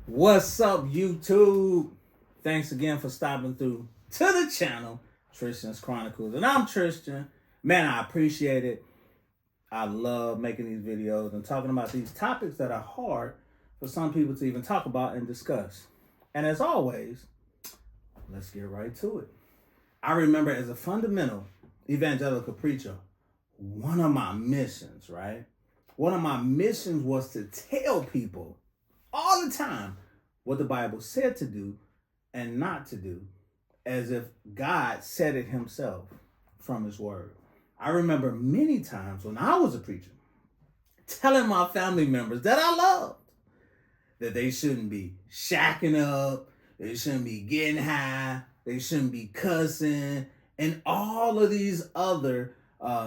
What's up, YouTube? Thanks again for stopping through to the channel, Tristan's Chronicles. And I'm Tristan. Man, I appreciate it. I love making these videos and talking about these topics that are hard for some people to even talk about and discuss. And as always, let's get right to it. I remember as a fundamental evangelical preacher, one of my missions was to tell people all the time what the Bible said to do and not to do, as if God said it himself from his word. I remember many times when I was a preacher telling my family members that I loved that they shouldn't be shacking up, they shouldn't be getting high, they shouldn't be cussing, and all of these other,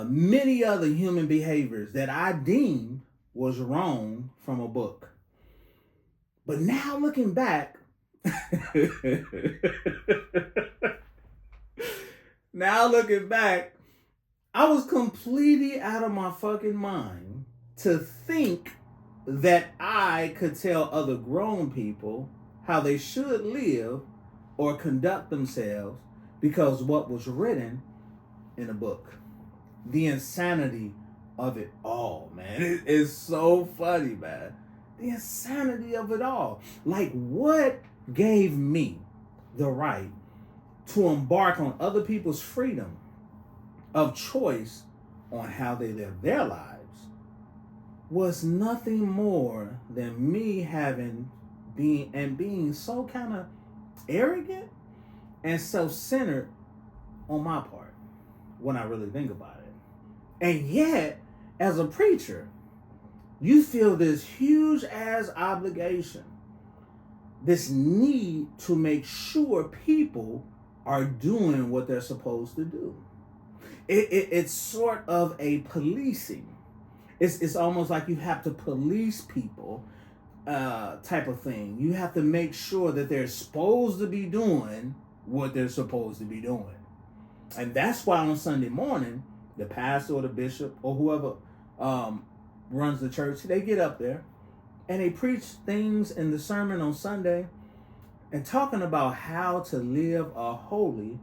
many other human behaviors that I deemed was wrong from a book. But now looking back, I was completely out of my fucking mind to think that I could tell other grown people how they should live or conduct themselves because what was written in a book. The insanity of it all, man. It is so funny, man. The insanity of it all. Like, what gave me the right to embark on other people's freedom of choice on how they live their lives was nothing more than me being so kind of arrogant and self-centered on my part when I really think about it. And yet, as a preacher, you feel this huge ass obligation, this need to make sure people are doing what they're supposed to do. It's sort of a policing. It's almost like you have to police people type of thing. You have to make sure that they're supposed to be doing what they're supposed to be doing. And that's why on Sunday morning, the pastor or the bishop or whoever runs the church, they get up there and they preach things in the sermon on Sunday and talking about how to live a holy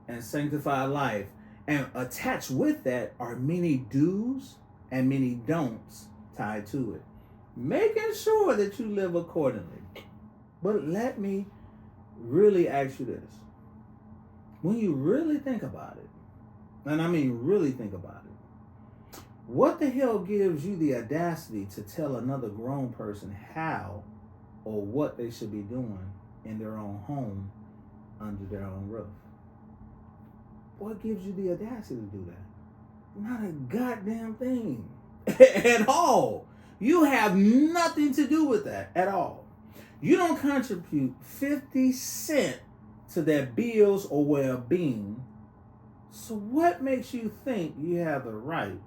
and sanctified life. And attached with that are many do's and many don'ts tied to it, making sure that you live accordingly. But let me really ask you this. When you really think about it, and I mean really think about it, what the hell gives you the audacity to tell another grown person how or what they should be doing in their own home under their own roof? What gives you the audacity to do that? Not a goddamn thing at all. You have nothing to do with that at all. You don't contribute 50 cents to their bills or well-being. So what makes you think you have the right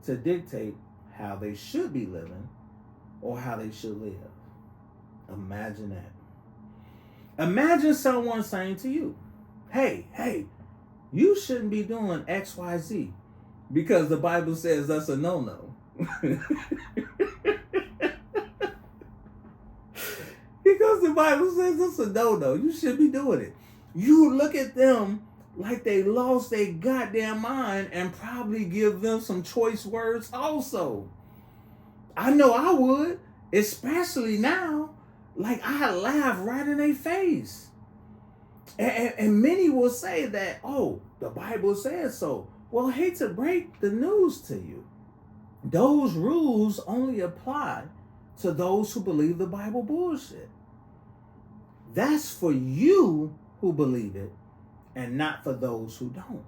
to dictate how they should be living or how they should live? Imagine that. Imagine someone saying to you, hey, you shouldn't be doing X, Y, Z because the Bible says that's a no-no. Because the Bible says that's a no-no. You should be doing it. You look at them like they lost their goddamn mind and probably give them some choice words also. I know I would, especially now. Like, I laugh right in their face. And many will say that, oh, the Bible says so. Well, I hate to break the news to you. Those rules only apply to those who believe the Bible bullshit. That's for you who believe it and not for those who don't.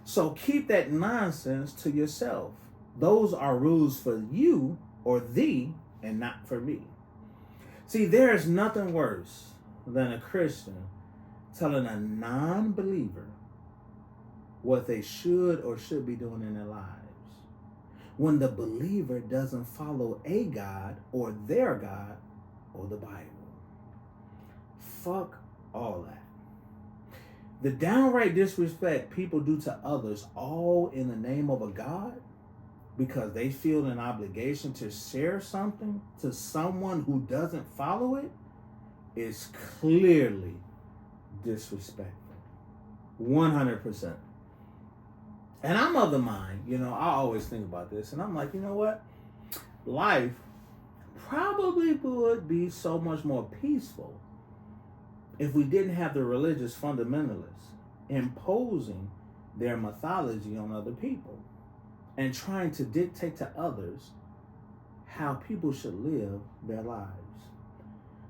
So keep that nonsense to yourself. Those are rules for you or thee and not for me. See, there is nothing worse than a Christian telling a non-believer what they should or should be doing in their lives when the believer doesn't follow a God or their God or the Bible. Fuck all that. The downright disrespect people do to others, all in the name of a God, because they feel an obligation to share something to someone who doesn't follow it is clearly disrespectful. 100%. And I'm of the mind, I always think about this, and I'm like, you know what? Life probably would be so much more peaceful if we didn't have the religious fundamentalists imposing their mythology on other people and trying to dictate to others how people should live their lives.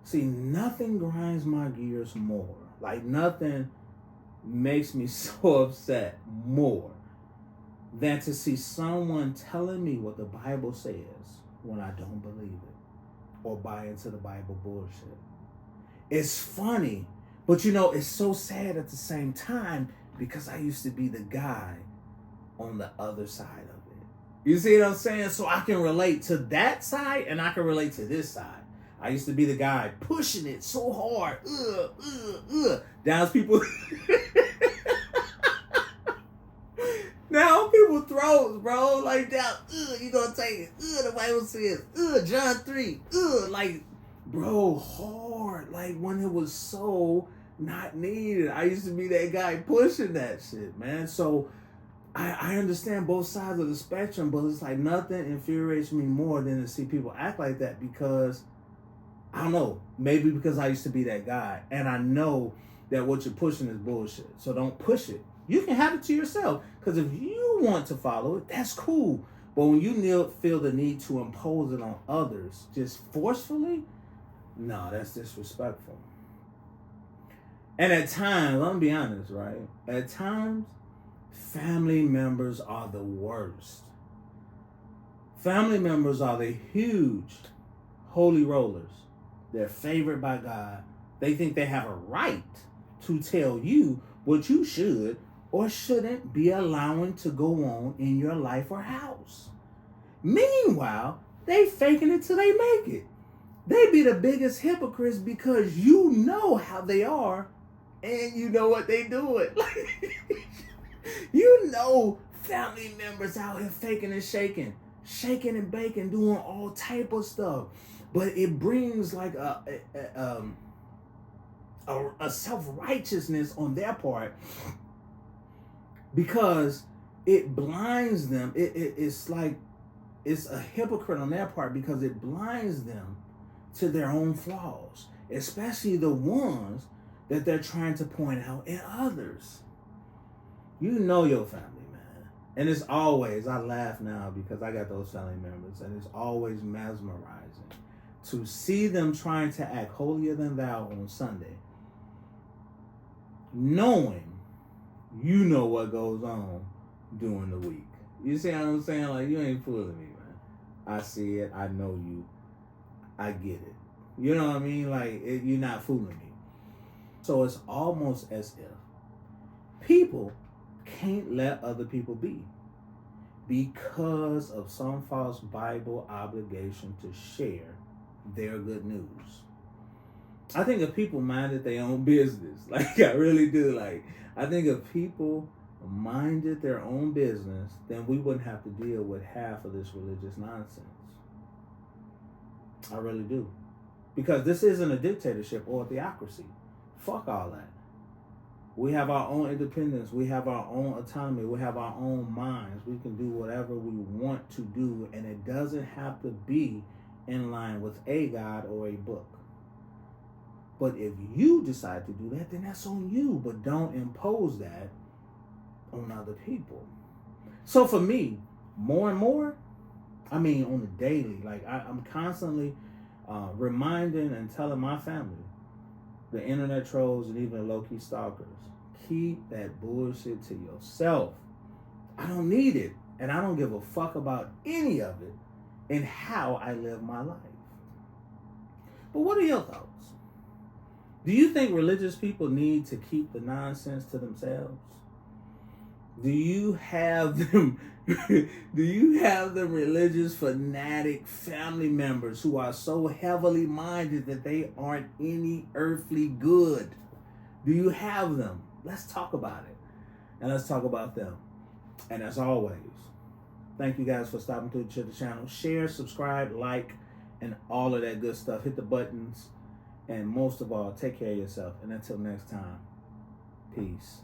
See, nothing grinds my gears more. Like, nothing makes me so upset more than to see someone telling me what the Bible says when I don't believe it or buy into the Bible bullshit. It's funny, but it's so sad at the same time because I used to be the guy on the other side of it. You see what I'm saying? So I can relate to that side and I can relate to this side. I used to be the guy pushing it so hard. Down people. Down people's throats, bro. Like down. You gonna take it. The Bible says. John 3. Like, bro, hard. Like when it was so not needed. I used to be that guy pushing that shit, man. So I understand both sides of the spectrum, but it's like nothing infuriates me more than to see people act like that because, I don't know, maybe because I used to be that guy and I know that what you're pushing is bullshit. So don't push it. You can have it to yourself because if you want to follow it, that's cool. But when you feel the need to impose it on others just forcefully, no, that's disrespectful. And at times, let me be honest, right? At times, family members are the worst. Family members are the huge holy rollers. They're favored by God. They think they have a right to tell you what you should or shouldn't be allowing to go on in your life or house. Meanwhile, they faking it till they make it. They be the biggest hypocrites because you know how they are and you know what they doing. You know family members out here faking and shaking and baking, doing all type of stuff. But it brings like a self-righteousness on their part because it blinds them. It's like it's a hypocrite on their part because it blinds them to their own flaws, especially the ones that they're trying to point out in others. You know your family, man. And it's always, I laugh now because I got those family members, and it's always mesmerizing to see them trying to act holier than thou on Sunday, knowing you know what goes on during the week. You see what I'm saying? Like, you ain't fooling me, man. I see it. I know you. I get it. You know what I mean? Like, you're not fooling me. So it's almost as if people can't let other people be because of some false Bible obligation to share their good news. I think if people minded their own business, like I really do, like I think if people minded their own business, then we wouldn't have to deal with half of this religious nonsense. I really do. Because this isn't a dictatorship or a theocracy. Fuck all that. We have our own independence. We have our own autonomy. We have our own minds. We can do whatever we want to do, and it doesn't have to be in line with a God or a book. But if you decide to do that, then that's on you. But don't impose that on other people. So for me, more and more, I mean on the daily, like I'm constantly reminding and telling my family, the internet trolls and even the low-key stalkers, keep that bullshit to yourself. I don't need it. And I don't give a fuck about any of it and how I live my life. But what are your thoughts? Do you think religious people need to keep the nonsense to themselves? Do you have them religious fanatic family members who are so heavily minded that they aren't any earthly good? Do you have them? Let's talk about it. And let's talk about them. And as always, Thank you guys for stopping through to the channel. Share, subscribe, like, and all of that good stuff. Hit the buttons. And most of all, take care of yourself. And until next time, peace.